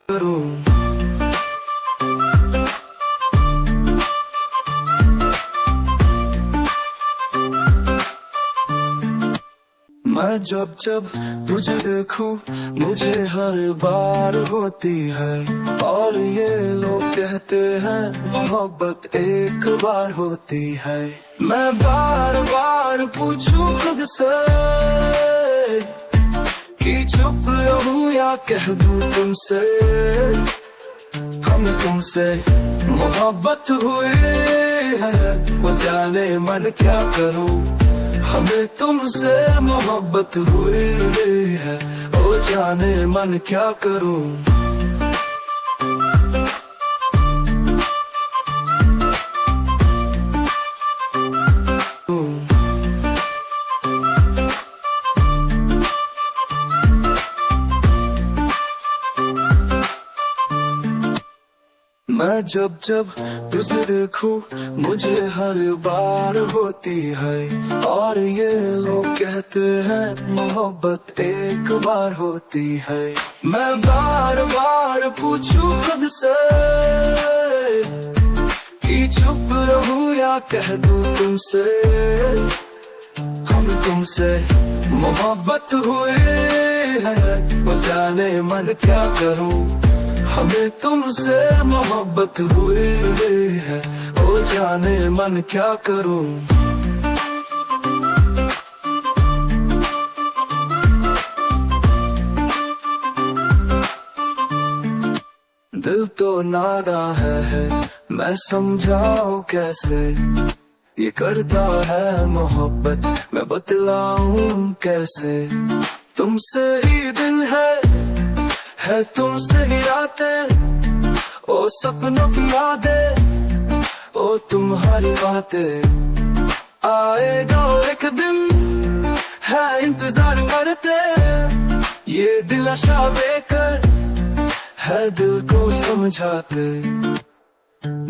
करूं। मैं जब जब तुझे देखूं मुझे हर बार होती है, और ये लोग कहते हैं मोहब्बत एक बार होती है। मैं बार बार पूछूं खुद से कि चुप रहूं या कह दूं तुमसे, हम तुमसे मोहब्बत हुई है, वो जाने मन क्या करूं। हमें तुमसे मोहब्बत हुई है, ओ जाने मन क्या करूं। मैं जब जब तुझे देखूं मुझे हर बार होती है, और ये लोग कहते हैं मोहब्बत एक बार होती है। मैं बार बार पूछूं खुद से कि चुप रहूं या कह दूं तुमसे, हम तुमसे मोहब्बत हुई है, वो जाने मन क्या करूं। हमें तुमसे मोहब्बत हुई है, ओ जाने मन क्या करूं। दिल तो नारा है मैं समझाऊं कैसे, ये करता है मोहब्बत मैं बतलाऊं कैसे। तुमसे ही दिन है तुमसे ही रातें, ओ सपनों की यादें, ओ तुम्हारी बातें। आएगा एक दिन है इंतजार करते, ये दिल आशा बेकर है दिल को समझाते।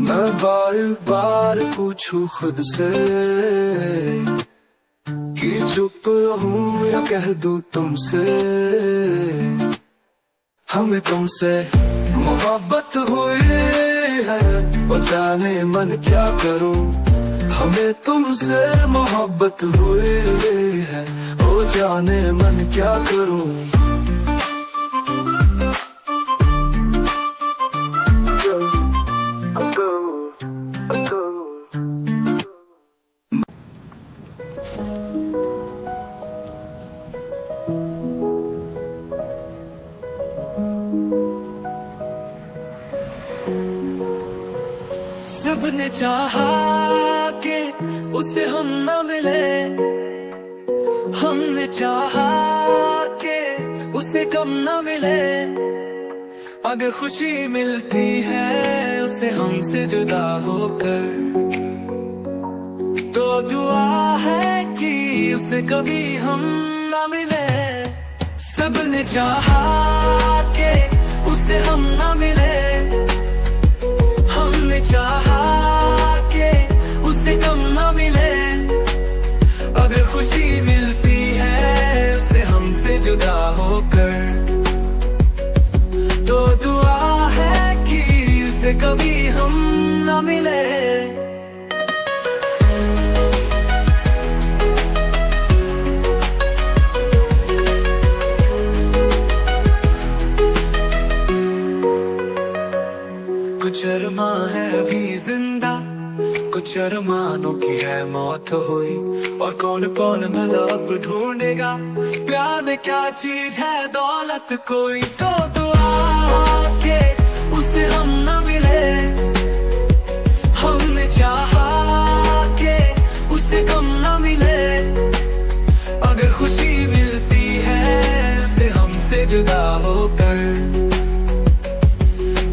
मैं बार बार पूछूं खुद से कि चुप रहूं या कह दूं तुमसे, हमें तुमसे मोहब्बत हुई है, वो जाने मन क्या करूं। हमें तुमसे मोहब्बत हुई है, वो जाने मन क्या करूं। सबने चाहा कि उसे हम न मिले, हमने चाहा कि उसे कम न मिले। अगर खुशी मिलती है उसे हमसे जुदा होकर, तो दुआ है कि उसे कभी हम न मिले। सबने चाहा कि उसे हम न मिले, हमने चाहा कि उसे कम न मिले। अगर खुशी मिलती है उसे हमसे जुदा होकर, तो दुआ है कि उसे कभी हम न मिले। कुछ अरमां है अभी जिंदा, कुछ अरमानों की है मौत हुई, और कौन कौन भला अब ढूंढेगा प्यार में क्या चीज है दौलत कोई। तो दुआ के उसे हम न मिले, हमने चाहा कि उसे कम न मिले। अगर खुशी मिलती है उसे हमसे जुदा होकर,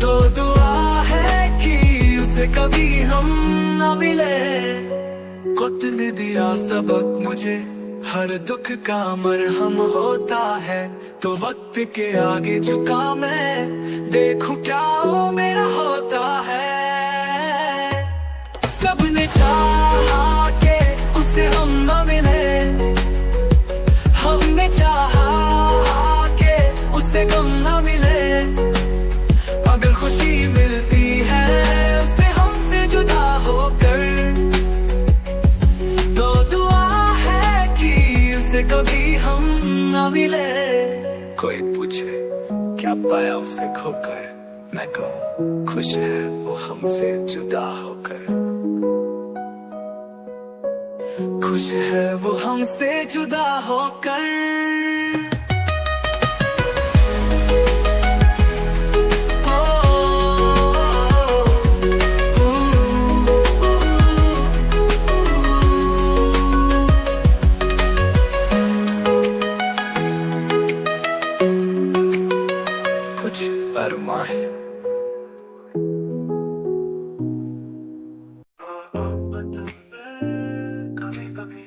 तो दुआ कभी हम न मिले। वक्त ने दिया सबक मुझे, हर दुख का मरहम होता है, तो वक्त के आगे झुका मैं देखूं क्या वो मेरा होता है। सबने चाहा कि उसे हम न मिले, हमने चाहा कि उसे गम न मिले। हमसे खोकर, मैं कहूँ खुश है वो हमसे जुदा होकर। खुश है वो हमसे जुदा होकर। अरमाए कभी कभी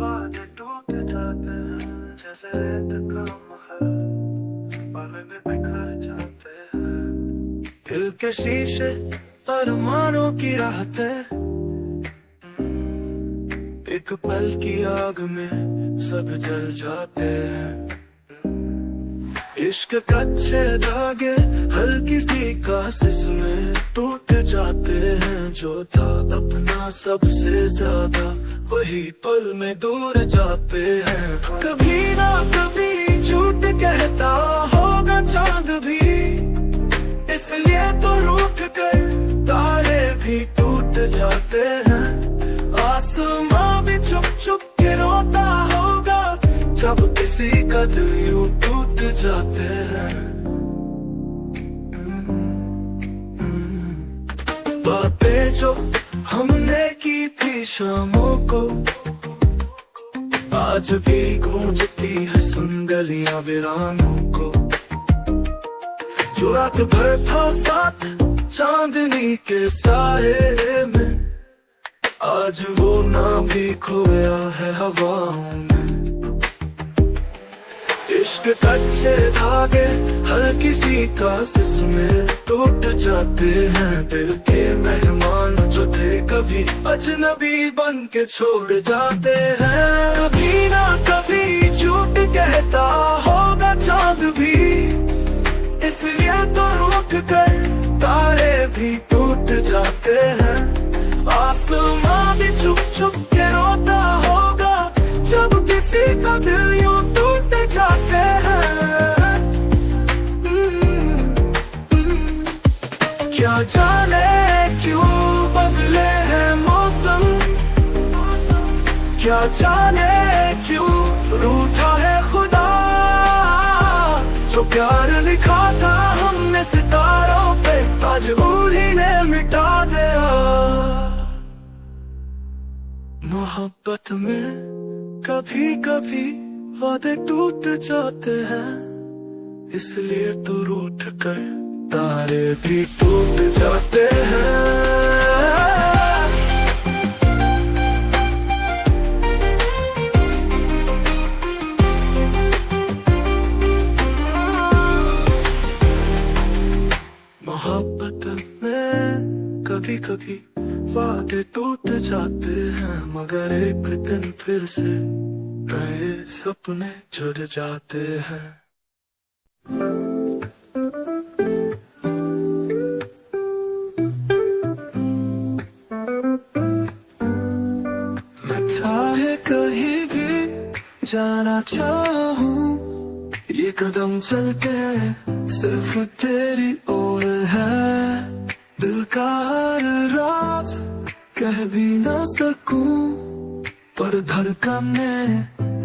वादे टूट जाते हैं, जैसे रेत का महल बालों में बिखर जाते हैं। दिल के शीशे अरमानों की राहते, एक पल की आग में सब जल जाते हैं। इश्क कच्चे धागे हल्की सी कासिस में टूट जाते हैं। जो था अपना सबसे ज्यादा वही पल में दूर जाते हैं। कभी ना कभी झूठ कहता होगा चांद भी, इसलिए तो रूठ कर तारे भी टूट जाते हैं। आसमां भी चुप चुप के रोता होगा जब किसी का दिल यूं टूट जाते हैं। बातें जो हमने की थी शामों को आज भी गूंजती है सुन गलियां वीरानों को। जो रात भर था साथ चांदनी के साए में, आज वो ना भी खोया है हवाओं में। इश्क कच्चे धागे हल्की सी कासिस में टूट जाते हैं। दिल के मेहमान जो थे कभी अजनबी बन के छोड़ जाते हैं। कभी ना कभी झूठ कहता होगा चांद भी, इसलिए तो रूठ कर तारे भी टूट जाते हैं। आसमां भी चुप चुप के रोता होगा जब किसी का दिल यूं टूट जाते हैं। क्या जाने क्यों बदले हैं मौसम, क्या जाने क्यों रूठा है खुदा। जो प्यार लिखा था हमने सितारों पे आज उन्हीं ने मिटा दिया। मोहब्बत में कभी कभी वादे टूट जाते हैं, इसलिए तो रूठ कर तारे भी टूट जाते हैं। मोहब्बत में कभी कभी वादे टूट जाते हैं, मगर एक दिन फिर से नए सपने जुड़ जाते हैं। मैं चाहे कहीं भी जाना चाहूँ, ये कदम चलते सिर्फ तेरी ओर है। दिल का हर राज कह भी ना सकूं, पर धड़कने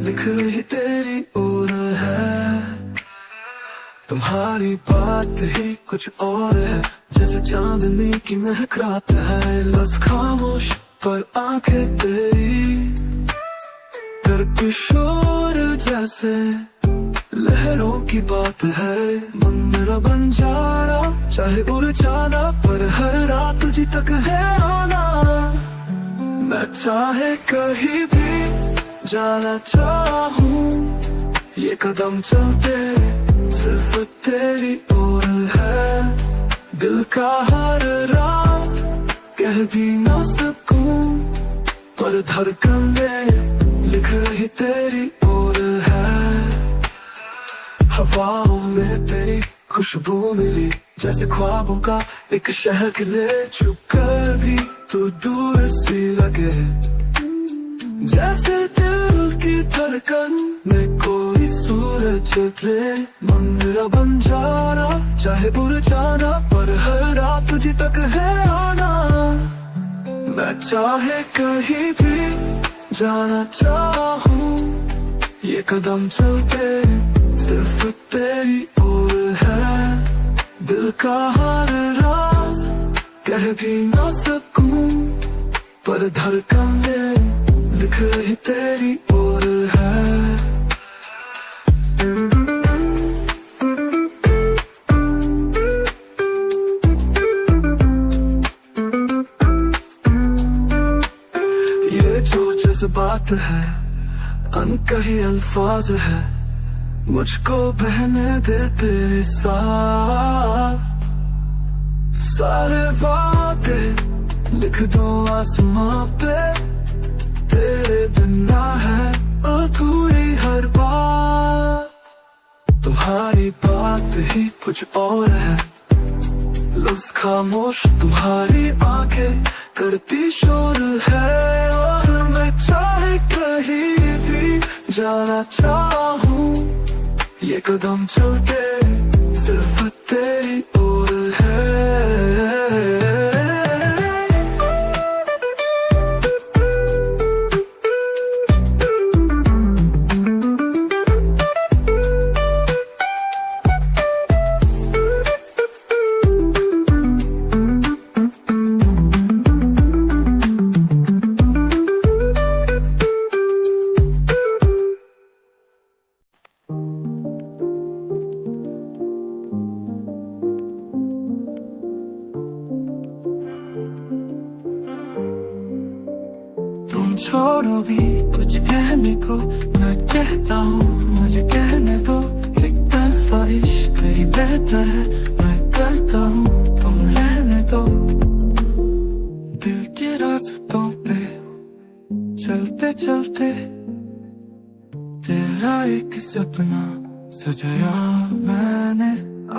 लिख रही तेरी ओर है। तुम्हारी बात ही कुछ और है, जैसे चांदनी की महक रात है। लफ्ज़ खामोश पर आंखें तेरी करती शोर जैसे लहरों की बात है। मन मेरा बन जाना चाहे उड़ जाना, पर हर रात तुझी तक है आना। मैं चाहे कहीं भी जाना चाहूँ, ये कदम चलते सिर्फ तेरी ओर है। दिल का हर राज कह भी ना सकूं, पर धड़कन में लिख रही तेरी ओर है। हवाओं में तेरी खुशबू मिली, जैसे ख्वाबों का एक शहर खिले। छुप कर भी तू दूर सी लगे, जैसे दिल की धड़कन में कोई सूरज ले, मन मेरा बन जाना चाहे बुर जाना, पर हर रात तुझी तक है आना। मैं चाहे कहीं भी जाना चाहूँ, ये कदम चलते सिर्फ तेरी ओर है। दिल का हर राज कह भी ना सकूं, पर धड़कन में लिख रही तेरी ओर है। ये जो जज्बात है अनकही अल्फाज है, मुझको बहने दे तेरे साथ। सारे वादे लिख दो आसमां पे, तेरे बिना है अधूरी हर बात। तुम्हारी बात ही कुछ और है, लफ्ज़ खामोश तुम्हारी आंखें करती शोर है। और मैं चाहे कहीं भी जाना चाहूँ, ये कदम चलते सिर्फ तेरी ओर है। तुम छोड़ो भी कुछ कहने को, मैं कहता हूँ मुझे कहने दो। एक तरफा इश्क ही बेहतर है, मैं करता हूँ तुम रहने दो। दिल के रास्तों पे चलते चलते तेरा एक सपना सजाया मैंने।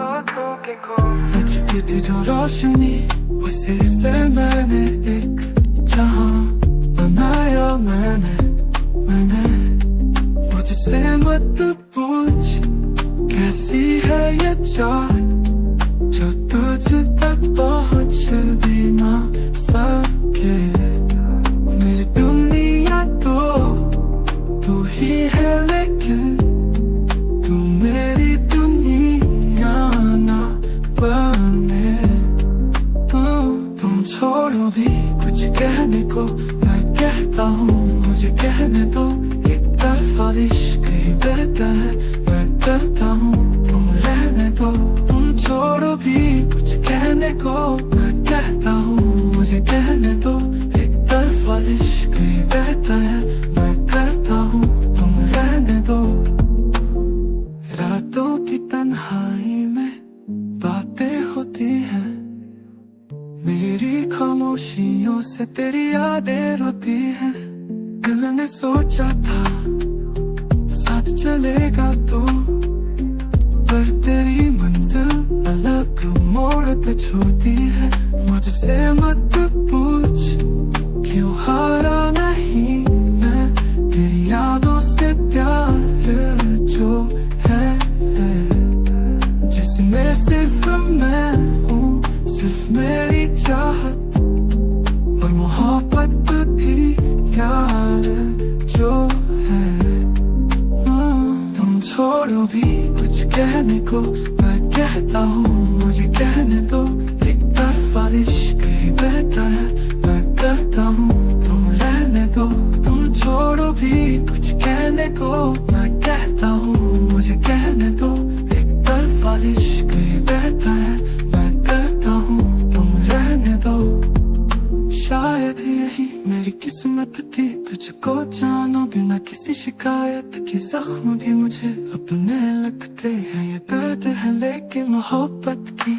आँखों के कोने छिपी थी जो रोशनी, उसी से मैंने एक जहां बनाया। मैंने मुझसे मत पूछ कैसी है ये चाह, जो तुझ तक पहुंच भी ना सके। मेरी दुनिया तो तू ही है, लेकिन तू मेरी दुनिया ना बने। तुम छोड़ो भी कुछ कहने को, मैं कहता हूँ मुझे कहने दो। एक तरफा इश्क ही बेहतर है, मैं करता हूँ तुम रहने दो। तुम छोड़ो भी कुछ कहने को, मैं कहता हूँ मुझे कहने दो। एक तरफा इश्क ही बेहतर है, मैं करता हूँ तुम रहने दो। रातों की तन्हाई में बातें होती हैं, मेरी खामोशियों से तेरी यादें रोती हैं। दिल ने सोचा था साथ चलेगा तो, पर तेरी मंजिल अलग मोड़ पे छोड़ती है। मुझसे मत पूछ क्यों हारा नहीं मैं, तेरी यादों से प्यार जो है, जिसमें सिर्फ मैं हूँ, सिर्फ मेरी चाहत और मोहब्बत भी प्यार जो है। तुम छोड़ो भी कुछ कहने को, मैं कहता हूँ मुझे कहने दो। एक तरफा इश्क ही बेहतर है, मैं करता हूँ तुम रहने दो। तुम छोड़ो भी कुछ कहने को, मैं कहता हूँ मुझे कहने दो। एक तरफा इश्क ही बेहतर है, मैं करता हूँ तुम रहने दो। शायद यही मेरी किस्मत थी, तुझको जानो बिना किसी शिकायत की। जख्म भी मुझे अपने लगते हैं, ये दर्द है लेकिन मोहब्बत की।